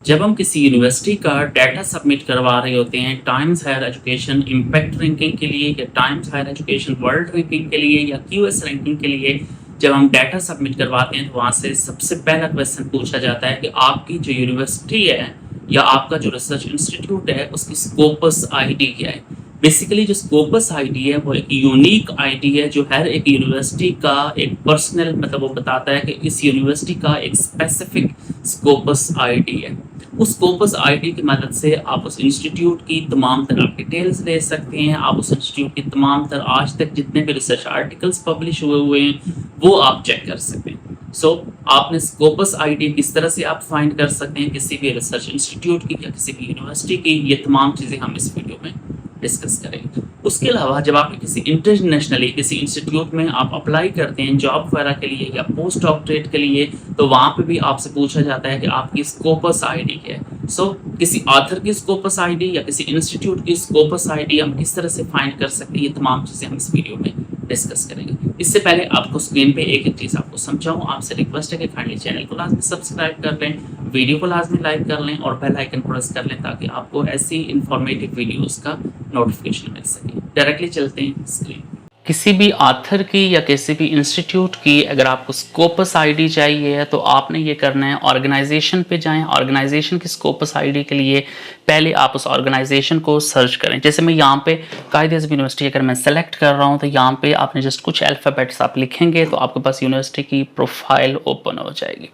जब हम किसी यूनिवर्सिटी का डाटा सबमिट करवा रहे होते हैं Times Higher Education impact ranking के लिए या Times Higher Education world ranking के लिए या क्यूएस रैंकिंग के लिए, जब हम डाटा सबमिट करवाते हैं तो वहाँ से सबसे पहला क्वेश्चन पूछा जाता है कि आपकी जो यूनिवर्सिटी है या आपका जो रिसर्च इंस्टीट्यूट है उसकी स्कोपस आईडी क्या है। बेसिकली जो स्कोपस आईडी है वो एक यूनिक आईडी है जो हर एक यूनिवर्सिटी का एक पर्सनल मतलब वो बताता है कि इस यूनिवर्सिटी का एक स्पेसिफिक स्कोपस आईडी है। उस स्कोपस आईडी की मदद से आप उस इंस्टीट्यूट की तमाम तरह डिटेल्स ले सकते हैं। आप उस इंस्टीट्यूट की तमाम तरह आज तक जितने भी रिसर्च आर्टिकल्स पब्लिश हुए हैं वो आप चेक कर सकते हैं। आपने स्कोपस आईडी किस तरह से आप फाइंड कर सकते हैं किसी भी रिसर्च इंस्टीट्यूट की या किसी भी यूनिवर्सिटी की, ये तमाम चीज़ें हम इस वीडियो में डिस्कस करेंगे। उसके अलावा जब आप किसी इंटरनेशनली किसी इंस्टीट्यूट में आप अप्लाई करते हैं जॉब वगैरह के लिए या पोस्ट डॉक्टरेट के लिए, तो वहाँ पे भी आपसे पूछा जाता है कि आपकी स्कोपस आईडी क्या है। किसी ऑथर की स्कोपस आईडी या किसी इंस्टीट्यूट की स्कोपस आईडी हम किस तरह से फाइंड कर सकते हैं, ये तमाम चीज़ें हम इस वीडियो में डिस्कस करेंगे। इससे पहले आपको स्क्रीन पे एक चीज़ आपको समझाऊँ, आपसे रिक्वेस्ट है कि काइंडली चैनल को लाजमी सब्सक्राइब कर लें, वीडियो को लाजमी लाइक कर लें और बेल आइकन प्रेस कर लें ताकि आपको ऐसी इंफॉर्मेटिव वीडियोस का नोटिफिकेशन मिल सके। डायरेक्टली चलते हैं स्क्रीन। किसी भी ऑथर की या किसी भी इंस्टीट्यूट की अगर आपको स्कोपस आईडी चाहिए तो आपने ये करना है, ऑर्गेनाइजेशन पे जाएं। ऑर्गेनाइजेशन की स्कोपस आईडी के लिए पहले आप उस ऑर्गेनाइजेशन को सर्च करें। जैसे मैं यहाँ पे कायदे-ए-आज़म यूनिवर्सिटी अगर मैं सेलेक्ट कर रहा हूँ तो यहाँ पे आपने जस्ट कुछ अल्फ़ाबेट्स आप लिखेंगे तो आपके पास यूनिवर्सिटी की प्रोफाइल ओपन हो जाएगी।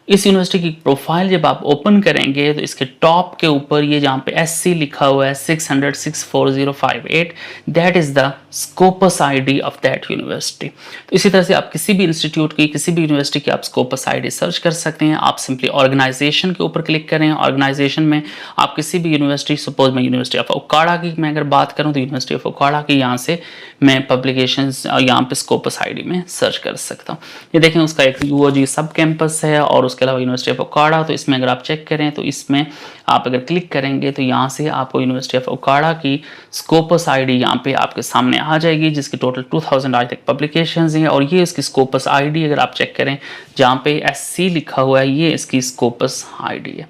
इस यूनिवर्सिटी की प्रोफाइल जब आप ओपन करेंगे तो इसके टॉप के ऊपर ये जहाँ पे SC लिखा हुआ है 600-64058, that is the Scopus ID of that university. तो इसी तरह से आप किसी भी इंस्टीट्यूट की किसी भी यूनिवर्सिटी की आप स्कोपस आईडी सर्च कर सकते हैं। आप सिंपली ऑर्गेनाइजेशन के ऊपर क्लिक करें। ऑर्गेनाइजेशन में आप किसी भी यूनिवर्सिटी, सपोज मैं यूनिवर्सिटी ऑफ ओकाड़ा की मैं अगर बात करूँ तो यूनिवर्सिटी ऑफ ओकाड़ा की यहाँ से मैं पब्लिकेशंस यहाँ पे स्कोपस आईडी में सर्च कर सकता हूँ। ये देखें उसका एक UOG सब कैंपस है और उसके अलावा यूनिवर्सिटी ऑफ ओकाड़ा, तो इसमें अगर आप चेक करें तो इसमें आप अगर क्लिक करेंगे तो यहाँ से आपको यूनिवर्सिटी ऑफ ओकाड़ा की स्कोपस आईडी यहाँ पे आपके सामने आ जाएगी जिसकी टोटल 2000 आज तक पब्लिकेशंस हैं। और ये इसकी स्कोपस आईडी अगर आप चेक करें जहाँ पे SC लिखा हुआ है, ये इसकी स्कोपस आईडी है।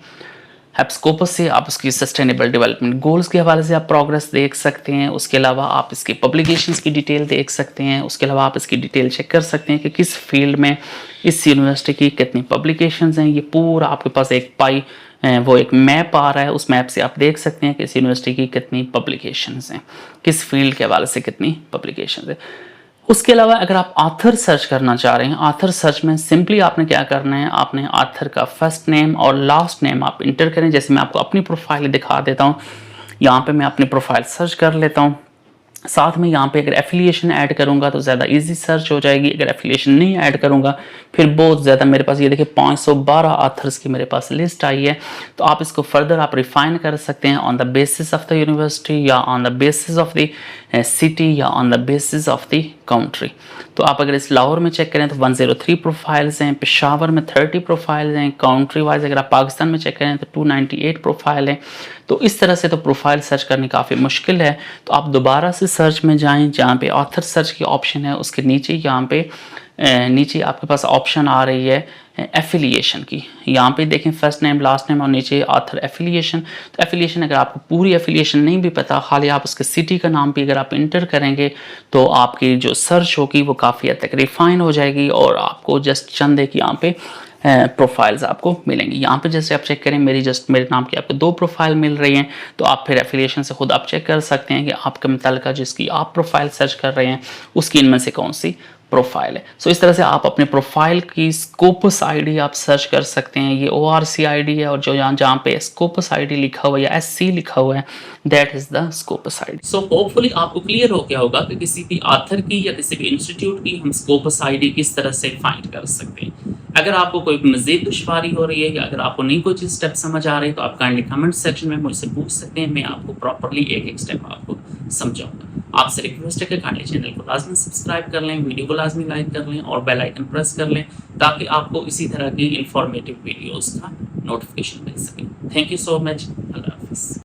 अब स्कोपस से आप उसकी सस्टेनेबल डेवलपमेंट गोल्स के हवाले से आप प्रोग्रेस देख सकते हैं। उसके अलावा आप इसके पब्लिकेशंस की डिटेल देख सकते हैं। उसके अलावा आप इसकी डिटेल चेक कर सकते हैं कि किस फील्ड में इस यूनिवर्सिटी की कितनी पब्लिकेशंस हैं। ये पूरा आपके पास एक पाई वो एक मैप आ रहा है, उस मैप से आप देख सकते हैं कि इस यूनिवर्सिटी की कितनी पब्लिकेशंस हैं, किस फील्ड के हवाले से कितनी पब्लिकेशंस हैं। उसके अलावा अगर आप ऑथर सर्च करना चाह रहे हैं, ऑथर सर्च में सिंपली आपने क्या करना है, आपने ऑथर का फर्स्ट नेम और लास्ट नेम आप इंटर करें। जैसे मैं आपको अपनी प्रोफाइल दिखा देता हूँ, यहाँ पे मैं अपनी प्रोफाइल सर्च कर लेता हूँ। साथ में यहाँ पे अगर एफिलिएशन ऐड करूँगा तो ज़्यादा इजी सर्च हो जाएगी। अगर एफिलिएशन नहीं ऐड करूँगा फिर बहुत ज़्यादा, मेरे पास ये देखिए 512 ऑथर्स की मेरे पास लिस्ट आई है। तो आप इसको फर्दर आप रिफाइन कर सकते हैं on the basis of the university या on the basis of the city या on the basis of the country. तो आप अगर इस लाहौर में चेक करें तो 103 प्रोफाइल्स हैं, पेशावर में 30 प्रोफाइल्स हैं, काउंट्री वाइज अगर आप पाकिस्तान में चेक करें तो 298 प्रोफाइल हैं। तो इस तरह से तो प्रोफाइल सर्च करनी काफ़ी मुश्किल है। तो आप दोबारा से सर्च में जाएं, जहाँ पे ऑथर सर्च की ऑप्शन है उसके नीचे यहाँ पे नीचे आपके पास ऑप्शन आ रही है एफिलिएशन की। यहाँ पे देखें फर्स्ट नेम लास्ट नेम और नीचे ऑथर एफिलिएशन। तो एफिलिएशन अगर आपको पूरी एफिलिएशन नहीं भी पता, खाली आप उसके सिटी का नाम भी अगर आप इंटर करेंगे तो आपकी जो सर्च होगी वो काफ़ी हद तक रिफाइन हो जाएगी और आपको जस्ट चंद एक यहाँ पे प्रोफाइल्स आपको मिलेंगी। यहाँ पे जैसे आप चेक करें मेरे नाम की आपको 2 प्रोफाइल मिल रही हैं। तो आप फिर एफिलिएशन से खुद आप चेक कर सकते हैं कि आपके मुतालिका जिसकी आप प्रोफाइल सर्च कर रहे हैं उसकी इनमें से कौन सी प्रोफाइल है। इस तरह से आप अपने प्रोफाइल की स्कोपस आईडी आप सर्च कर सकते हैं। ये ORC आईडी है और जो जहाँ पे स्कोपस आईडी लिखा हुआ है या SC लिखा हुआ है, that is the Scopus ID. Hopefully आपको क्लियर हो गया होगा कि किसी भी ऑथर की या किसी भी इंस्टीट्यूट की हम स्कोपस आईडी किस तरह से फाइंड कर सकते हैं। अगर आपको कोई मज़ीद दुश्वारी हो रही है या अगर आपको नहीं कोई चीज़ स्टेप समझ आ रही है तो आप काइंडली कमेंट सेक्शन में मुझसे पूछ सकते हैं, मैं आपको प्रॉपरली एक एक स्टेप आपको समझाऊंगा। आपसे रिक्वेस्ट है कि काइंडली चैनल को लाजमी सब्सक्राइब कर लें, वीडियो को लाजमी लाइक कर लें और बेल आइकन प्रेस कर लें ताकि आपको इसी तरह की इंफॉर्मेटिव वीडियोज़ का नोटिफिकेशन मिल सके। Thank you so much. अल्लाह हाफिज़।